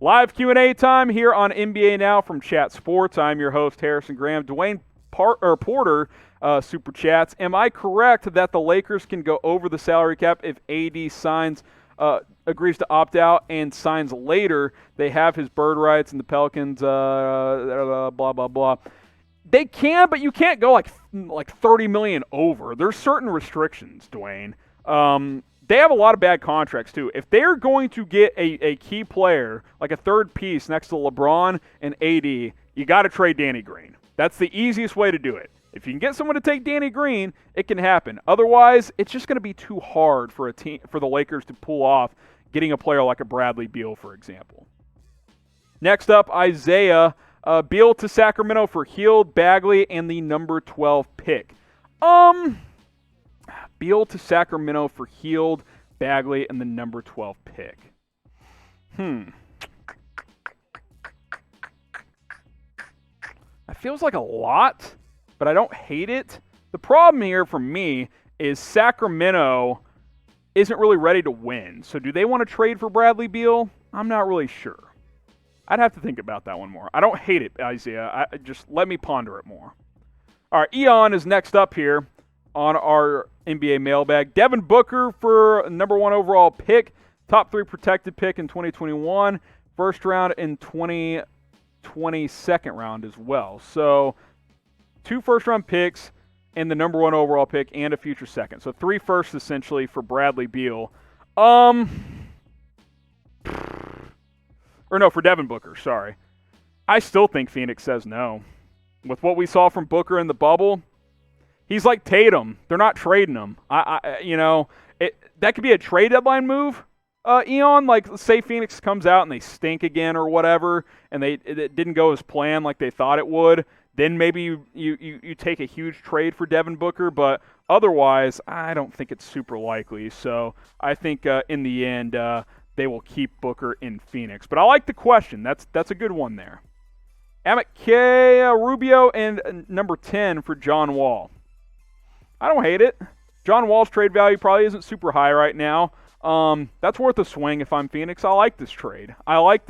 Live Q&A time here on NBA Now from Chat Sports. I'm your host, Harrison Graham. Dwayne Porter super chats. Am I correct that the Lakers can go over the salary cap if AD agrees to opt out and signs later? They have his bird rights and the Pelicans, blah, blah, blah. They can, but you can't go like $30 million over. There's certain restrictions, Dwayne. They have a lot of bad contracts, too. If they're going to get a key player, like a third piece next to LeBron and AD, you got to trade Danny Green. That's the easiest way to do it. If you can get someone to take Danny Green, it can happen. Otherwise, it's just going to be too hard for the Lakers to pull off getting a player like a Bradley Beal, for example. Next up, Isaiah. Beal to Sacramento for Hield, Bagley, and the number 12 pick. Beal to Sacramento for Hield, Bagley, and the number 12 pick. That feels like a lot, but I don't hate it. The problem here for me is Sacramento isn't really ready to win. So do they want to trade for Bradley Beal? I'm not really sure. I'd have to think about that one more. I don't hate it, Isaiah. Just let me ponder it more. All right, Eon is next up here on our NBA mailbag. Devin Booker for number 1 overall pick, top 3 protected pick in 2021, first round in 2020 second round as well. So 2 first-round picks and the number 1 overall pick and a future second. So 3 firsts essentially for Bradley Beal. For Devin Booker, sorry. I still think Phoenix says no. With what we saw from Booker in the bubble, he's like Tatum. They're not trading him. That could be a trade deadline move, Eon. Like, say Phoenix comes out and they stink again or whatever, and it didn't go as planned like they thought it would. Then maybe you take a huge trade for Devin Booker, but otherwise, I don't think it's super likely. So I think in the end, they will keep Booker in Phoenix. But I like the question. That's a good one there. Amit K, Rubio, and number 10 for John Wall. I don't hate it. John Wall's trade value probably isn't super high right now. That's worth a swing if I'm Phoenix. I like this trade. I like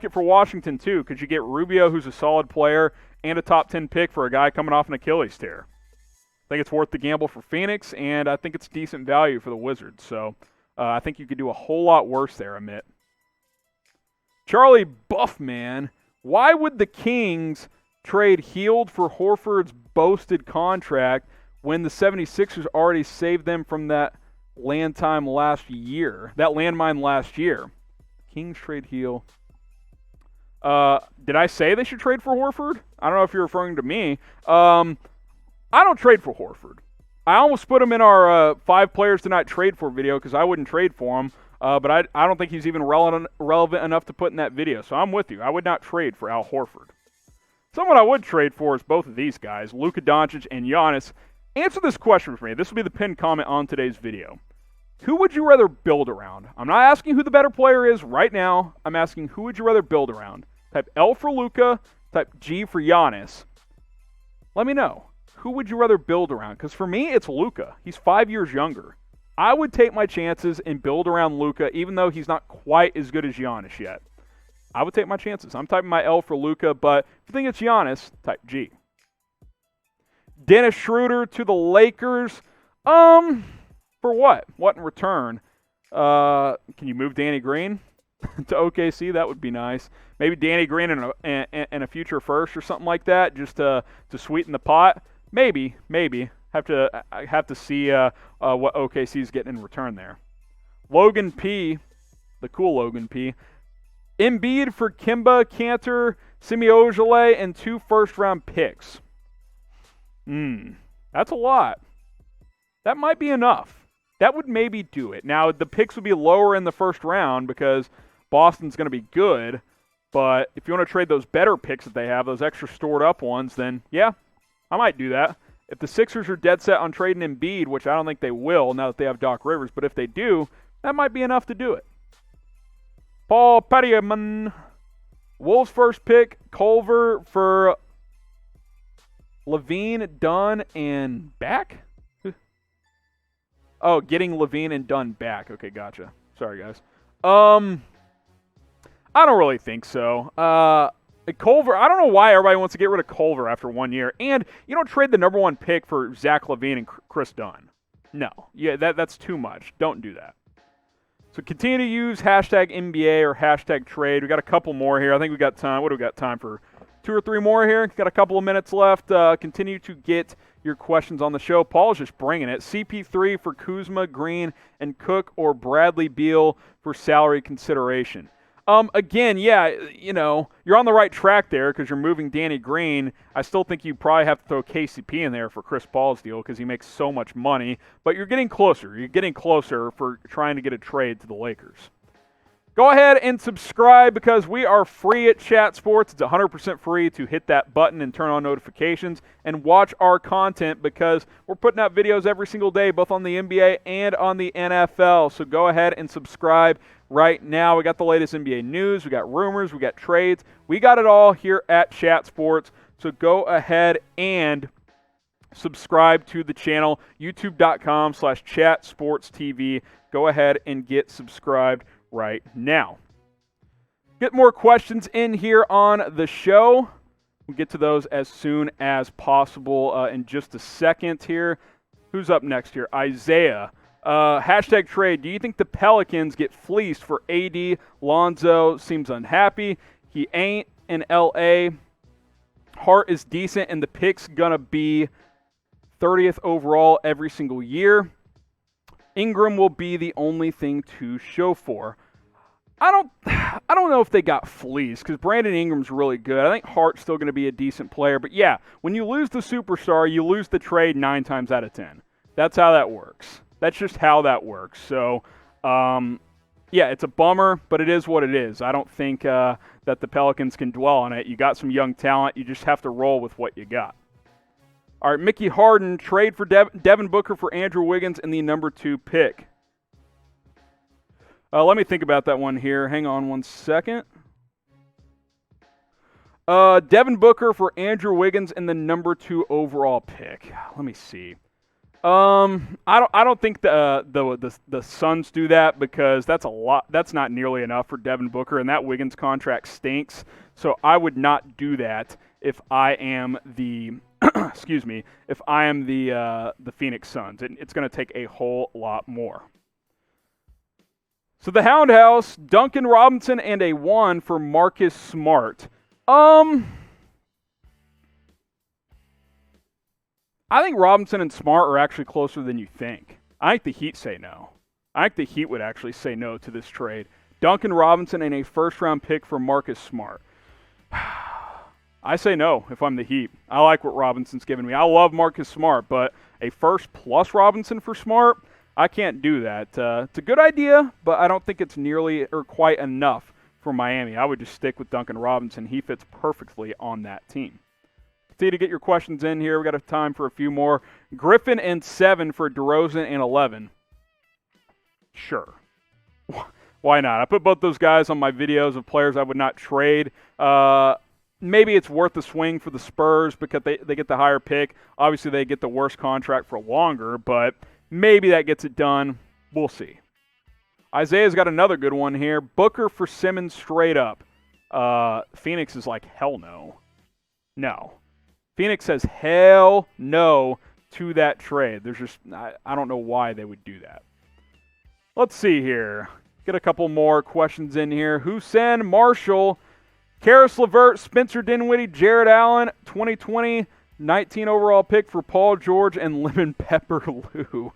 it for Washington, too, because you get Rubio, who's a solid player, and a top 10 pick for a guy coming off an Achilles tear. I think it's worth the gamble for Phoenix, and I think it's decent value for the Wizards. So I think you could do a whole lot worse there, Amit. Charlie Buffman, why would the Kings trade Hield for Horford's boasted contract when the 76ers already saved them from that landmine last year? Kings trade Hield. Did I say they should trade for Horford? I don't know if you're referring to me. I don't trade for Horford. I almost put him in our 5 players to not trade for video because I wouldn't trade for him. But I don't think he's even relevant enough to put in that video. So I'm with you. I would not trade for Al Horford. Someone I would trade for is both of these guys, Luka Doncic and Giannis. Answer this question for me. This will be the pinned comment on today's video. Who would you rather build around? I'm not asking who the better player is right now. I'm asking who would you rather build around? Type L for Luka, type G for Giannis. Let me know. Who would you rather build around? Because for me, it's Luka. He's 5 years younger. I would take my chances and build around Luka, even though he's not quite as good as Giannis yet. I would take my chances. I'm typing my L for Luka, but if you think it's Giannis, type G. Dennis Schroder to the Lakers. For what? What in return? Can you move Danny Green to OKC? That would be nice. Maybe Danny Green and a future first or something like that, just to sweeten the pot. Maybe. I have to see what OKC is getting in return there. Logan P, the cool Logan P. Embiid for Kemba, Kanter, Ojeleye, and 2 first-round picks. That's a lot. That might be enough. That would maybe do it. Now, the picks would be lower in the first round because Boston's going to be good. But if you want to trade those better picks that they have, those extra stored-up ones, then, yeah, I might do that. If the Sixers are dead set on trading Embiid, which I don't think they will now that they have Doc Rivers, but if they do, that might be enough to do it. Paul Pettyman, Wolves first pick, Culver for Lavine, Dunn, and back? Oh, getting Lavine and Dunn back. Okay, gotcha. Sorry, guys. I don't really think so. Culver, I don't know why everybody wants to get rid of Culver after 1 year. And you don't trade the number 1 pick for Zach Lavine and Kris Dunn. No. Yeah, that's too much. Don't do that. So continue to use hashtag NBA or hashtag trade. We got a couple more here. I think we got time. What do we got time for? 2 or 3 more here. Got a couple of minutes left. Continue to get your questions on the show. Paul's just bringing it. CP3 for Kuzma, Green, and Cook, or Bradley Beal for salary consideration. Again, yeah, you're on the right track there because you're moving Danny Green. I still think you probably have to throw KCP in there for Chris Paul's deal because he makes so much money. But you're getting closer. You're getting closer for trying to get a trade to the Lakers. Go ahead and subscribe because we are free at Chat Sports. It's 100% free to hit that button and turn on notifications and watch our content because we're putting out videos every single day, both on the NBA and on the NFL. So go ahead and subscribe right now. We got the latest NBA news. We got rumors. We got trades. We got it all here at Chat Sports. So go ahead and subscribe to the channel, youtube.com/chatsportstv. Go ahead and get subscribed right now. Get more questions in here on the show. We'll get to those as soon as possible in just a second here. Who's up next here? Isaiah. Hashtag trade. Do you think the Pelicans get fleeced for AD? Lonzo seems unhappy. He ain't in LA. Hart is decent, and the pick's going to be 30th overall every single year. Ingram will be the only thing to show for. I don't know if they got fleeced because Brandon Ingram's really good. I think Hart's still going to be a decent player. But yeah, when you lose the superstar, you lose the trade 9 times out of 10. That's how that works. That's just how that works. So, yeah, it's a bummer, but it is what it is. I don't think that the Pelicans can dwell on it. You got some young talent. You just have to roll with what you got. All right, Mickey Harden, trade for Devin Booker for Andrew Wiggins and the number 2 pick. Let me think about that one here. Hang on one second. Devin Booker for Andrew Wiggins and the number 2 overall pick. Let me see. I don't think the Suns do that because that's a lot. That's not nearly enough for Devin Booker, and that Wiggins contract stinks. So I would not do that if I am the excuse me, if I am the Phoenix Suns. It's going to take a whole lot more. So the Hound House, Duncan Robinson and a 1 for Marcus Smart. I think Robinson and Smart are actually closer than you think. I think the Heat say no. I think the Heat would actually say no to this trade. Duncan Robinson and a first-round pick for Marcus Smart. I say no if I'm the Heat. I like what Robinson's given me. I love Marcus Smart, but a first plus Robinson for Smart, I can't do that. It's a good idea, but I don't think it's nearly or quite enough for Miami. I would just stick with Duncan Robinson. He fits perfectly on that team. Continue to get your questions in here. We got time for a few more. Griffin and 7 for DeRozan and 11. Sure. Why not? I put both those guys on my videos of players I would not trade. Maybe it's worth the swing for the Spurs because they get the higher pick. Obviously, they get the worst contract for longer, but maybe that gets it done. We'll see. Isaiah's got another good one here. Booker for Simmons straight up. Phoenix is like, hell no. No. Phoenix says hell no to that trade. There's just, I don't know why they would do that. Let's see here. Get a couple more questions in here. Hussein Marshall, Karis LeVert, Spencer Dinwiddie, Jarrett Allen, 2020, 19 overall pick for Paul George and Lemon Pepper Lou.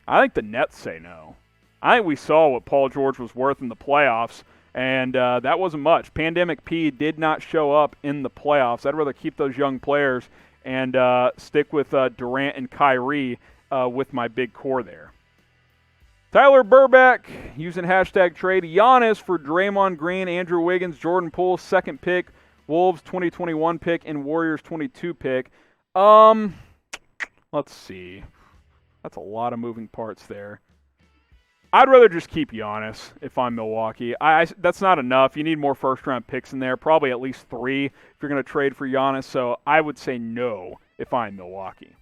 I think the Nets say no. I think we saw what Paul George was worth in the playoffs, and that wasn't much. Pandemic P did not show up in the playoffs. I'd rather keep those young players and stick with Durant and Kyrie with my big core there. Tyler Burback, using hashtag trade. Giannis for Draymond Green, Andrew Wiggins, Jordan Poole, second pick, Wolves 2021 pick, and Warriors 22 pick. Let's see. That's a lot of moving parts there. I'd rather just keep Giannis if I'm Milwaukee. That's not enough. You need more first-round picks in there, probably at least 3 if you're going to trade for Giannis. So I would say no if I'm Milwaukee.